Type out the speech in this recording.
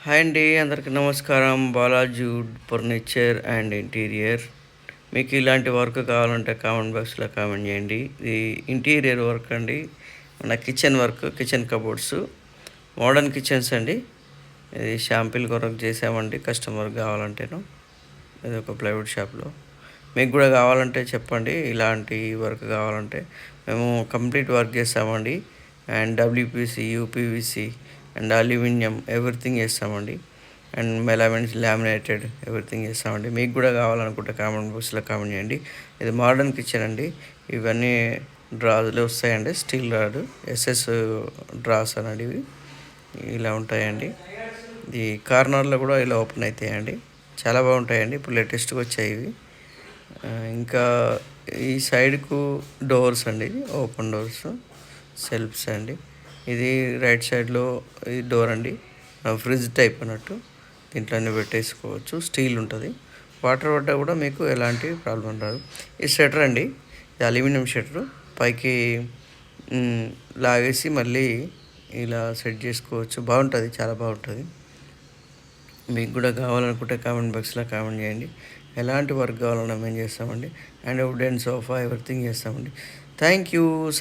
Hi అండి, అందరికి నమస్కారం. Balaji wood furniture and interior. మీకు ఇలాంటి వర్క్ కావాలంటే కామెంట్ బాక్స్లో కామెంట్ చేయండి. ఇది ఇంటీరియర్ వర్క్ అండి, మన kitchen work, kitchen cupboards, modern kitchens అండి. ఇది షాంపిల్ కొరకు చేసామండి, కస్టమర్ కావాలంటేను. ఇది ఒక ప్లైవుడ్ షాప్లో. మీకు కూడా కావాలంటే చెప్పండి, ఇలాంటి వర్క్ కావాలంటే మేము కంప్లీట్ వర్క్ చేస్తామండి. And WPC, UPVC and aluminium everything చేస్తామండి. అండ్ మెలామిన్స్, లామినేటెడ్ ఎవ్రీథింగ్ చేస్తామండి. మీకు కూడా కావాలనుకుంటే కామెంట్ బాక్స్లో కామెంట్ చేయండి. ఇది మోడర్న్ కిచెన్ అండి. ఇవన్నీ డ్రాస్లు వస్తాయండి, స్టీల్ రాడ్ ఎస్ఎస్ డ్రాస్ అనండి. ఇవి ఇలా ఉంటాయండి. ఈ కార్నర్లో కూడా ఇలా ఓపెన్ అవుతాయండి, చాలా బాగుంటాయండి. ఇప్పుడు లేటెస్ట్గా వచ్చాయి ఇవి. ఇంకా ఈ సైడ్కు డోర్స్ అండి, ఓపెన్ డోర్స్, సెల్ఫ్స్ అండి. ఇది రైట్ సైడ్లో ఈ డోర్ అండి, ఫ్రిడ్జ్ టైప్ అన్నట్టు. దీంట్లోనే పెట్టేసుకోవచ్చు, స్టీల్ ఉంటుంది. వాటర్ పడ్డా కూడా మీకు ఎలాంటి ప్రాబ్లం రాదు. ఈ షట్టర్ అండి, ఇది అల్యూమినియం షట్టరు. పైకి లాగేసి మళ్ళీ ఇలా సెట్ చేసుకోవచ్చు. బాగుంటుంది, చాలా బాగుంటుంది. మీకు కూడా కావాలనుకుంటే కామెంట్ బాక్స్లో కామెంట్ చేయండి. ఎలాంటి వర్క్ కావాలన్నా మేము చేస్తామండి. అండ్ వుడెన్ సోఫా ఎవ్రీథింగ్ చేస్తామండి. Thank you.